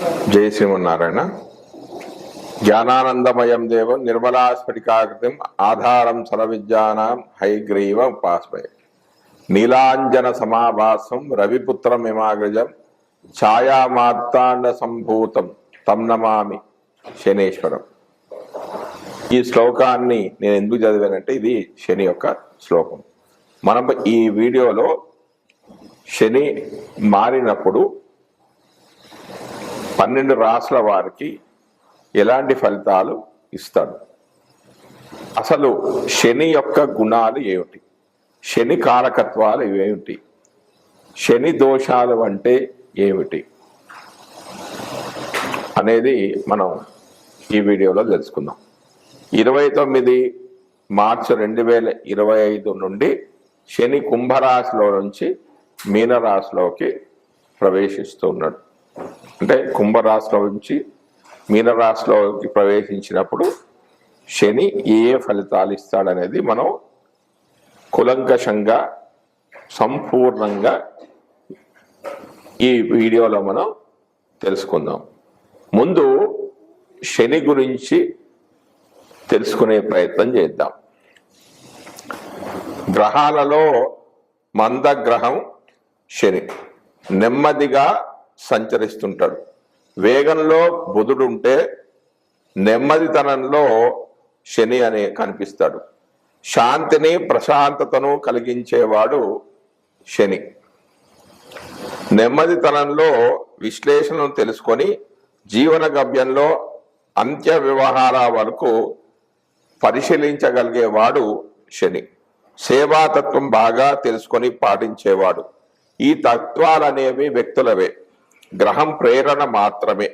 జై శ్రీమన్నారాయణ. జ్ఞానానందమయం దేవం నిర్మలాస్ఫటికాకృతిం ఆధారం సర్వవిద్యానాం హైగ్రీవ ఉపాస్మయే. నీలాంజన సమాభాసం రవిపుత్రమిమాగ్రజం ఛాయామార్తాండ సంభూతం తం నమామి శనేశ్వరం. ఈ శ్లోకాన్ని నేను ఎందుకు చదివానంటే ఇది శని యొక్క శ్లోకం. మనం ఈ వీడియోలో శని మారినప్పుడు 12 రాశుల వారికి ఎలాంటి ఫలితాలు ఇస్తాడు, అసలు శని యొక్క గుణాలు ఏమిటి, శని కారకత్వాలు ఏమిటి, శని దోషాలు అంటే ఏమిటి అనేది మనం ఈ వీడియోలో తెలుసుకుందాం. 29 మార్చి 2025 నుండి శని కుంభరాశిలో నుంచి మీనరాశిలోకి ప్రవేశిస్తున్నాడు. అంటే కుంభరాశిలో నుంచి మీనరాశిలోకి ప్రవేశించినప్పుడు శని ఏ ఫలితాలు ఇస్తాడనేది మనం కులంకషంగా సంపూర్ణంగా ఈ వీడియోలో మనం తెలుసుకుందాం. ముందు శని గురించి తెలుసుకునే ప్రయత్నం చేద్దాం. గ్రహాలలో మందగ్రహం శని నెమ్మదిగా సంచరిస్తుంటాడు. వేగంలో బుధుడు ఉంటే నెమ్మదితనంలో శని అనే కనిపిస్తాడు. శాంతిని ప్రశాంతతను కలిగించేవాడు శని. నెమ్మదితనంలో విశ్లేషణను తెలుసుకొని జీవన గమ్యంలో అంత్య వ్యవహార వరకు పరిశీలించగలిగేవాడు శని. సేవాతత్వం బాగా తెలుసుకొని పాటించేవాడు. ఈ తత్వాలనేవి వ్యక్తులవే, గ్రహం ప్రేరణ మాత్రమే.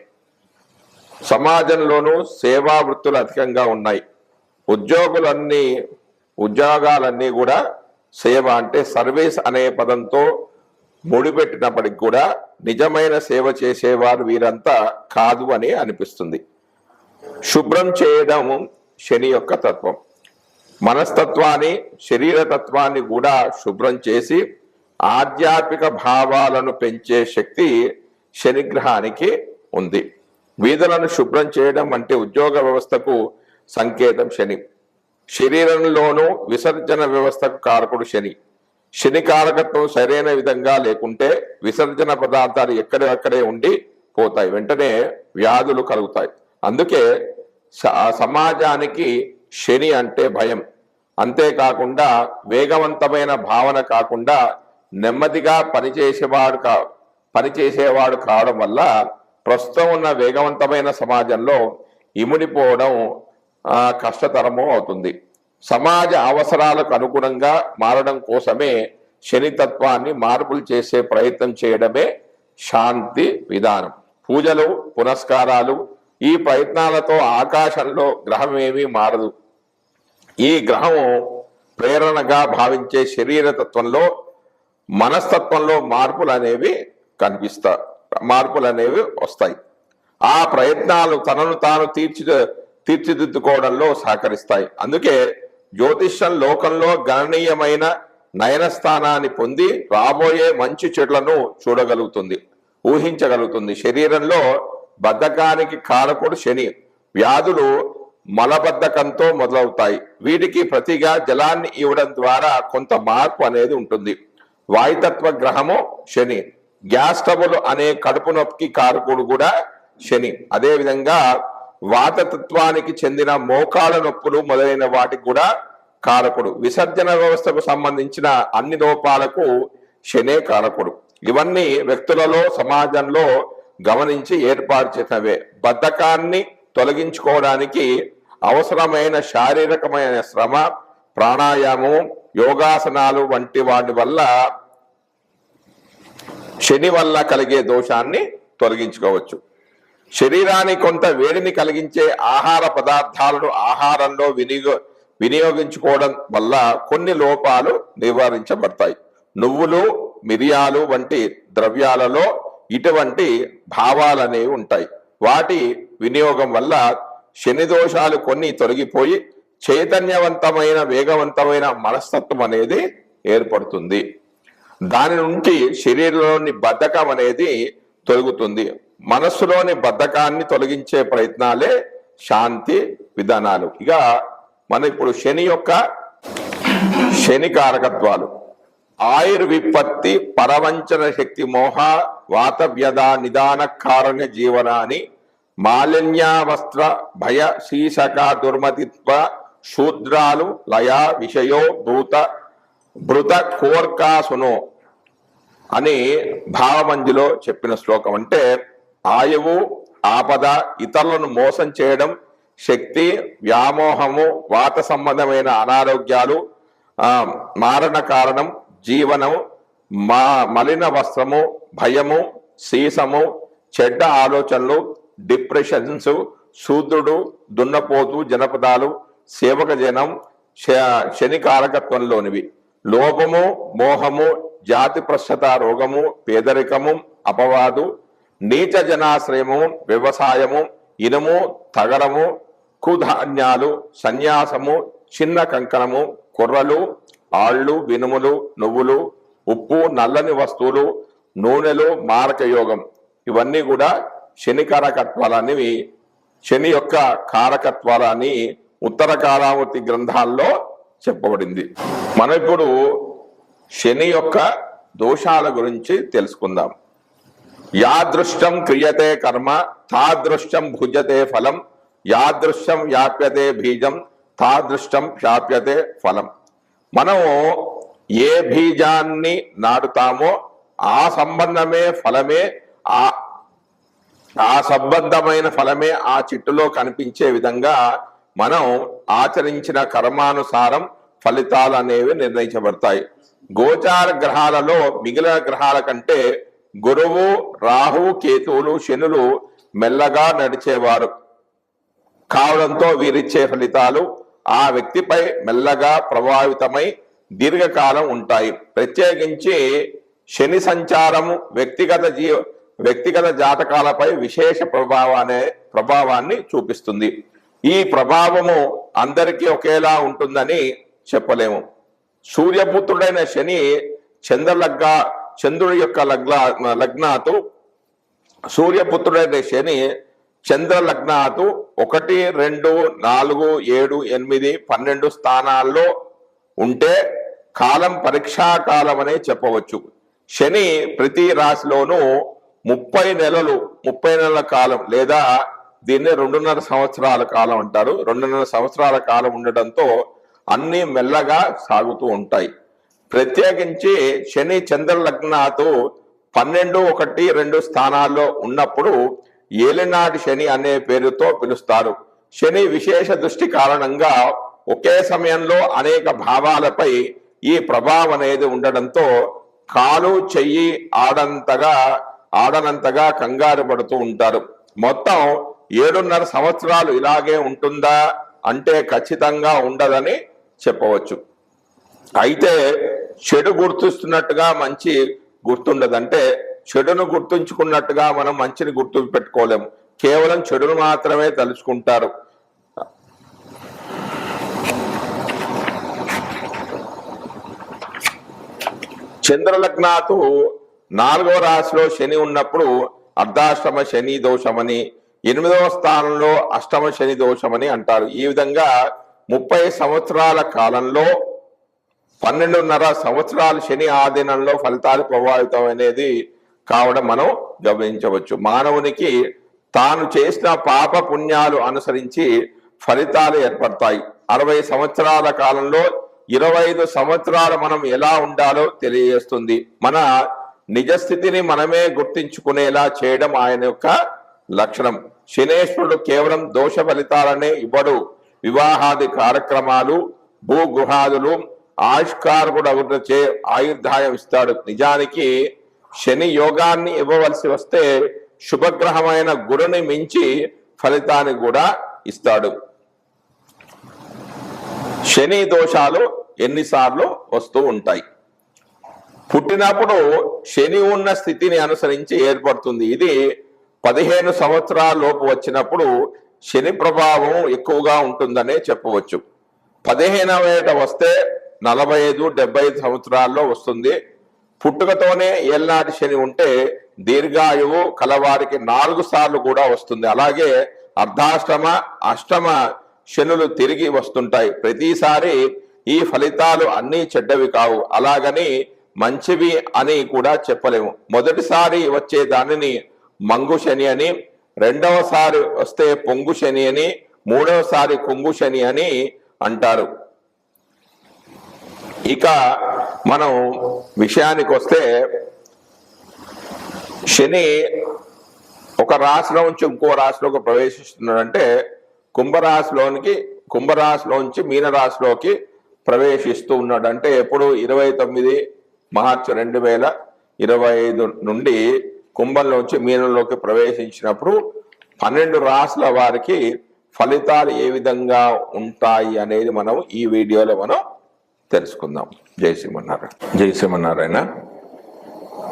సమాజంలోనూ సేవా వృత్తులు అధికంగా ఉన్నాయి. ఉద్యోగాలన్నీ కూడా సేవ అంటే సర్వీస్ అనే పదంతో ముడిపెట్టినప్పటికి కూడా నిజమైన సేవ చేసేవారు వీరంతా కాదు అని అనిపిస్తుంది. శుభ్రం చేయడం శని యొక్క తత్వం. మనస్తత్వాన్ని శరీర తత్వాన్ని కూడా శుభ్రం చేసి ఆధ్యాత్మిక భావాలను పెంచే శక్తి శనిగ్రహానికి ఉంది. వీధులను శుభ్రం చేయడం అంటే ఉద్యోగ వ్యవస్థకు సంకేతం శని. శరీరంలోనూ విసర్జన వ్యవస్థకు కారకుడు శని. శని కారకత్వం సరైన విధంగా లేకుంటే విసర్జన పదార్థాలు ఎక్కడెక్కడే ఉండి పోతాయి, వెంటనే వ్యాధులు కలుగుతాయి. అందుకే సమాజానికి శని అంటే భయం. అంతేకాకుండా వేగవంతమైన భావన కాకుండా నెమ్మదిగా పనిచేసేవాడు కావడం వల్ల ప్రస్తుతం ఉన్న వేగవంతమైన సమాజంలో ఇముడిపోవడం కష్టతరము అవుతుంది. సమాజ అవసరాలకు అనుగుణంగా మారడం కోసమే శనితత్వాన్ని మార్పులు చేసే ప్రయత్నం చేయడమే శాంతి విధానం. పూజలు పునస్కారాలు ఈ ప్రయత్నాలతో ఆకాశంలో గ్రహం ఏమీ మారదు. ఈ గ్రహం ప్రేరణగా భావించే శరీర తత్వంలో మనస్తత్వంలో మార్పులు అనేవి వస్తాయి. ఆ ప్రయత్నాలు తనను తాను తీర్చిదిద్దుకోవడంలో సహకరిస్తాయి. అందుకే జ్యోతిష్యం లోకంలో గణనీయమైన నయనస్థానాన్ని పొంది రాబోయే మంచి చెట్లను చూడగలుగుతుంది, ఊహించగలుగుతుంది. శరీరంలో బద్ధకానికి కారకుడు శని. వ్యాధులు మలబద్ధకంతో మొదలవుతాయి. వీటికి ప్రతిగా జలాన్ని ఇవ్వడం ద్వారా కొంత మార్పు అనేది ఉంటుంది. వాయుతత్వ గ్రహము శని. గ్యాస్ ట్రబుల్ అనే కడుపు నొప్పికి కారకుడు కూడా శని. అదేవిధంగా వాతతత్వానికి చెందిన మోకాళ్ళ నొప్పులు మొదలైన వాటికి కూడా కారకుడు. విసర్జన వ్యవస్థకు సంబంధించిన అన్ని లోపాలకు శనే కారకుడు. ఇవన్నీ వ్యక్తులలో సమాజంలో గమనించి ఏర్పాటు చేసినవే. బద్ధకాన్ని తొలగించుకోవడానికి అవసరమైన శారీరకమైన శ్రమ, ప్రాణాయామం, యోగాసనాలు వంటి వాటి వల్ల శని వల్ల కలిగే దోషాన్ని తొలగించుకోవచ్చు. శరీరానికి కొంత వేడిని కలిగించే ఆహార పదార్థాలను ఆహారంలో వినియోగించుకోవడం వల్ల కొన్ని లోపాలు నివారించబడతాయి. నువ్వులు, మిరియాలు వంటి ద్రవ్యాలలో ఇటువంటి భావాలనేవి ఉంటాయి. వాటి వినియోగం వల్ల శని దోషాలు కొన్ని తొలగిపోయి చైతన్యవంతమైన వేగవంతమైన మనస్తత్వం అనేది ఏర్పడుతుంది. దాని నుండి శరీరంలోని బద్ధకం అనేది తొలగుతుంది. మనస్సులోని బద్ధకాన్ని తొలగించే ప్రయత్నాలే శాంతి విధానాలు. ఇక మన ఇప్పుడు శని కారకత్వాలు: ఆయుర్విపత్తి, పరవంచన శక్తి, మోహ, వాత వ్యధ, నిదాన కారణ్య జీవనాన్ని, మాలిన్యావస్త్ర, భయ, శీశక, దుర్మతిత్వ, శూద్రాలు, లయ, విషయో, భృత కోర్కాసునో అని భావమంజులో చెప్పిన శ్లోకం. అంటే ఆయువు, ఆపద, ఇతరులను మోసం చేయడం, శక్తి, వ్యామోహము, వాత సంబంధమైన అనారోగ్యాలు, మారణ కారణం, జీవనం, మలిన వస్త్రము, భయము, సీసము, చెడ్డ ఆలోచనలు, డిప్రెషన్స్, శూద్రుడు, దున్నపోతు, జనపదాలు, సేవక జనం శని కారకత్వంలోనివి. లోభము, మోహము, జాతి ప్రశ్నత రోగము, పేదరికము, అపవాదు, నీచ జనాశ్రయము, వ్యవసాయము, ఇనుము, తగరము, కుధాన్యాలు, సన్యాసము, చిన్న కంకణము, కుర్రలు, ఆళ్ళు, వినుములు, నువ్వులు, ఉప్పు, నల్లని వస్తువులు, నూనెలు, మారక యోగం, ఇవన్నీ కూడా శని కారకత్వాలనేవి. శని యొక్క కారకత్వాలని ఉత్తర కాలామూర్తి గ్రంథాల్లో చెప్పబడింది. మనం ఇప్పుడు శని యొక్క దోషాల గురించి తెలుసుకుందాం. యాదృష్టం క్రియతే కర్మ, తాదృష్టం భుజతే ఫలం, యాదృష్టం వ్యాప్యతే బీజం, తాదృష్టం శాప్యతే ఫలం. మనం ఏ బీజాన్ని నాటుతామో ఆ సంబంధమే ఫలమే, ఆ సంబంధమైన ఫలమే ఆ చెట్టులో కనిపించే విధంగా మనం ఆచరించిన కర్మానుసారం ఫలితాలు అనేవి నిర్ణయించబడతాయి. గోచార గ్రహాలలో మిగిలిన గ్రహాల కంటే గురువు, రాహు, కేతువులు, శనులు మెల్లగా నడిచేవారు కావడంతో వీరిచ్చే ఫలితాలు ఆ వ్యక్తిపై మెల్లగా ప్రభావితమై దీర్ఘకాలం ఉంటాయి. ప్రత్యేకించి శని సంచారము వ్యక్తిగత జాతకాలపై విశేష ప్రభావాన్ని చూపిస్తుంది. ఈ ప్రభావము అందరికీ ఒకేలా ఉంటుందని చెప్పలేము. సూర్యపుత్రుడైన శని చంద్రుడి యొక్క లగ్నాతు సూర్యపుత్రుడైన శని చంద్ర లగ్నాతు 1, 2, 4, 7, 8, 12 స్థానాల్లో ఉంటే కాలం పరీక్షా కాలం అనే చెప్పవచ్చు. శని ప్రతి రాశిలోనూ 30 నెలల కాలం లేదా దీన్ని 2.5 సంవత్సరాల కాలం అంటారు. 2.5 సంవత్సరాల కాలం ఉండడంతో అన్ని మెల్లగా సాగుతూ ఉంటాయి. ప్రత్యేకించి శని చంద్ర లగ్నాతు 12, 1, 2 స్థానాల్లో ఉన్నప్పుడు ఏలినాటి శని అనే పేరుతో పిలుస్తారు. శని విశేష దృష్టి కారణంగా ఒకే సమయంలో అనేక భావాలపై ఈ ప్రభావం అనేది ఉండడంతో కాలు చెయ్యి ఆడనంతగా కంగారు పడుతూ ఉంటారు. మొత్తం 7.5 సంవత్సరాలు ఇలాగే ఉంటుందా అంటే ఖచ్చితంగా ఉండదని చెప్పవచ్చు. అయితే చెడు గుర్తిస్తున్నట్టుగా మంచి గుర్తుండదంటే చెడును గుర్తుంచుకున్నట్టుగా మనం మంచిని గుర్తు పెట్టుకోలేము. కేవలం చెడును మాత్రమే తలుచుకుంటారు. చంద్రలగ్నాతు 4వ రాశిలో శని ఉన్నప్పుడు అర్ధాష్టమ శని దోషమని, 8వ స్థానంలో అష్టమ శని దోషమని అంటారు. ఈ విధంగా 30 సంవత్సరాల కాలంలో 12.5 సంవత్సరాలు శని ఆధీనంలో ఫలితాలు ప్రభావితం అనేది కావడం మనం గమనించవచ్చు. మానవునికి తాను చేసిన పాప పుణ్యాలు అనుసరించి ఫలితాలు ఏర్పడతాయి. 60 సంవత్సరాల కాలంలో 25 సంవత్సరాలు మనం ఎలా ఉండాలో తెలియజేస్తుంది. మన నిజస్థితిని మనమే గుర్తించుకునేలా చేయడం ఆయన యొక్క లక్షణం. శనేశ్వరుడు కేవలం దోష ఫలితాలనే ఇవ్వడు. వివాహాది కార్యక్రమాలు, భూగృహాదులు, ఆయుష్కారకుడు అభివృద్ధి ఆయుర్దాయం ఇస్తాడు. నిజానికి శని యోగాన్ని ఇవ్వవలసి వస్తే శుభగ్రహమైన గురుని మించి ఫలితాన్ని కూడా ఇస్తాడు. శని దోషాలు ఎన్నిసార్లు వస్తూ ఉంటాయి? పుట్టినప్పుడు శని ఉన్న స్థితిని అనుసరించి ఏర్పడుతుంది. ఇది 15 సంవత్సరాల లోపు వచ్చినప్పుడు శని ప్రభావం ఎక్కువగా ఉంటుందనే చెప్పవచ్చు. 15వ ఏట వస్తే 45, 75 సంవత్సరాల్లో వస్తుంది. పుట్టుకతోనే ఏళ్ళనాటి శని ఉంటే దీర్ఘాయువు కలవారికి 4 సార్లు కూడా వస్తుంది. అలాగే అర్ధాష్టమ అష్టమ శనులు తిరిగి వస్తుంటాయి. ప్రతిసారి ఈ ఫలితాలు అన్నీ చెడ్డవి కావు, అలాగని మంచివి అని కూడా చెప్పలేము. మొదటిసారి వచ్చే దానిని మంగు శని అని, రెండవసారి వస్తే పొంగు శని అని, మూడవసారి కుంగు శని అని అంటారు. ఇక మనం విషయానికి వస్తే, శని ఒక రాశిలో నుంచి ఇంకో రాశిలోకి ప్రవేశిస్తున్నాడంటే కుంభరాశిలోంచి మీనరాశిలోకి ప్రవేశిస్తూ ఉన్నాడు. అంటే ఎప్పుడు 29 మార్చి 2025 నుండి కుంభంలోంచి మీనంలోకి ప్రవేశించినప్పుడు 12 రాశుల వారికి ఫలితాలు ఏ విధంగా ఉంటాయి అనేది మనం ఈ వీడియోలో మనం తెలుసుకుందాం. జై శ్రీమన్నారాయణ. జై శ్రీమన్నారాయణ.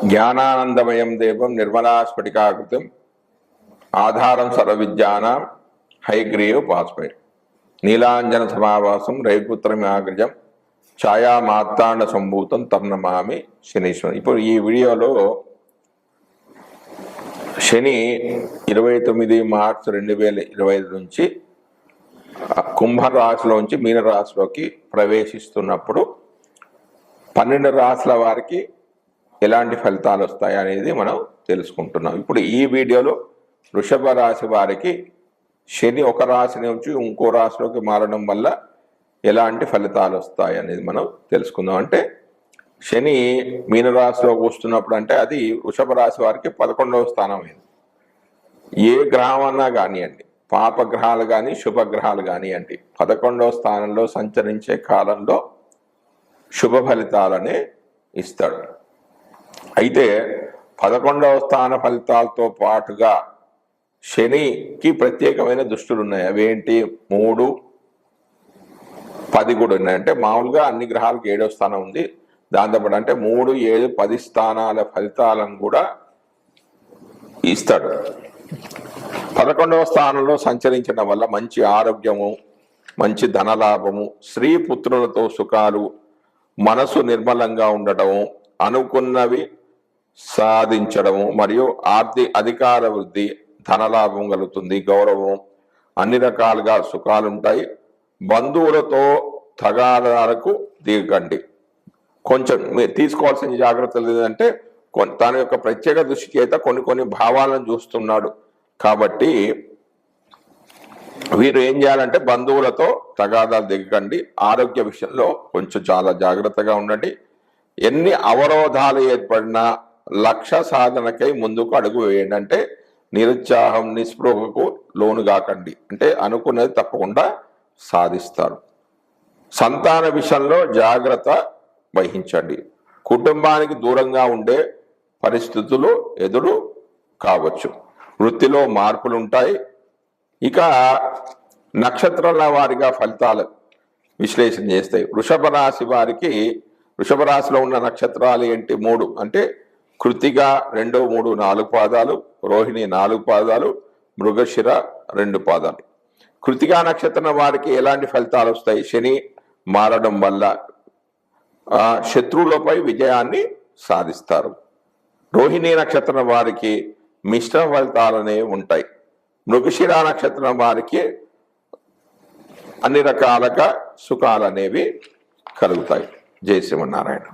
జ్ఞానానందమయం దేవం నిర్మలాస్ఫటికాకృతిం ఆధారం సర్వవిద్యానాం హైగ్రీవ పాస్మై నీలాంజన సమావాసం రవిపుత్రమాగ్రజం ఛాయా మార్తాండ సంభూతం తన్నమామి శనీశ్వరం. ఇప్పుడు ఈ వీడియోలో శని 29 మార్చి 2025 నుంచి కుంభరాశిలోంచి మీనరాశిలోకి ప్రవేశిస్తున్నప్పుడు 12 రాశుల వారికి ఎలాంటి ఫలితాలు వస్తాయి అనేది మనం తెలుసుకుంటున్నాం. ఇప్పుడు ఈ వీడియోలో వృషభ రాశి వారికి శని ఒక రాశి నుంచి ఇంకో రాశిలోకి మారడం వల్ల ఎలాంటి ఫలితాలు వస్తాయి అనేది మనం తెలుసుకుందాం. అంటే శని మీనరాశిలోకి వస్తున్నప్పుడు అంటే అది వృషభ రాశి వారికి 11వ స్థానం అయింది. ఏ గ్రహం అన్నా కానివ్వండి, పాపగ్రహాలు కానీ శుభగ్రహాలు కానివ్వండి, 11వ స్థానంలో సంచరించే కాలంలో శుభ ఫలితాలనే ఇస్తాడు. అయితే 11వ స్థాన ఫలితాలతో పాటుగా శనికి ప్రత్యేకమైన దృష్టులు ఉన్నాయి. అవేంటి? 3, 10 కూడా ఉన్నాయి. అంటే మామూలుగా అన్ని గ్రహాలకు 7వ స్థానం ఉంది. దాంతోపాటు అంటే 3, 7, 10 స్థానాల ఫలితాలను కూడా ఇస్తాడు. 11వ స్థానంలో సంచరించడం వల్ల మంచి ఆరోగ్యము, మంచి ధనలాభము, స్త్రీ పుత్రులతో సుఖాలు, మనసు నిర్మలంగా ఉండటము, అనుకున్నవి సాధించడము, మరియు అధికార వృద్ధి, ధనలాభం కలుగుతుంది, గౌరవం, అన్ని రకాలుగా సుఖాలు ఉంటాయి. బంధువులతో తగాదాలకు దిగకండి. కొంచెం మీరు తీసుకోవాల్సిన జాగ్రత్తలు ఏంటంటే, తన యొక్క ప్రత్యేక దృష్టి చేత కొన్ని భావాలను చూస్తున్నాడు కాబట్టి వీరు ఏం చేయాలంటే బంధువులతో తగాదాలు దిగకండి. ఆరోగ్య విషయంలో కొంచెం చాలా జాగ్రత్తగా ఉండండి. ఎన్ని అవరోధాలు ఏర్పడినా లక్ష్య సాధనకై ముందుకు అడుగు వేయండి. అంటే నిరుత్సాహం, నిస్పృహకు లోను కాకండి. అంటే అనుకున్నది తప్పకుండా సాధిస్తారు. సంతాన విషయంలో జాగ్రత్త వహించండి. కుటుంబానికి దూరంగా ఉండే పరిస్థితులు ఎదురు కావచ్చు. వృత్తిలో మార్పులు ఉంటాయి. ఇక నక్షత్రాల వారిగా ఫలితాలు విశ్లేషణ చేస్తాయి. వృషభ రాశిలో ఉన్న నక్షత్రాలు ఏంటి? 3 అంటే కృతిక 2, 3, 4 పాదాలు, రోహిణి 4 పాదాలు, మృగశిర 2 పాదాలు. కృతికా నక్షత్రం వారికి ఎలాంటి ఫలితాలు వస్తాయి? శని మారడం వల్ల శత్రువులపై విజయాన్ని సాధిస్తారు. రోహిణి నక్షత్రం వారికి మిశ్రమ ఫలితాలనే ఉంటాయి. మృగశిర నక్షత్రం వారికి అన్ని రకాలుగా సుఖాలు అనేవి కలుగుతాయి. జై శ్రీమన్నారాయణ.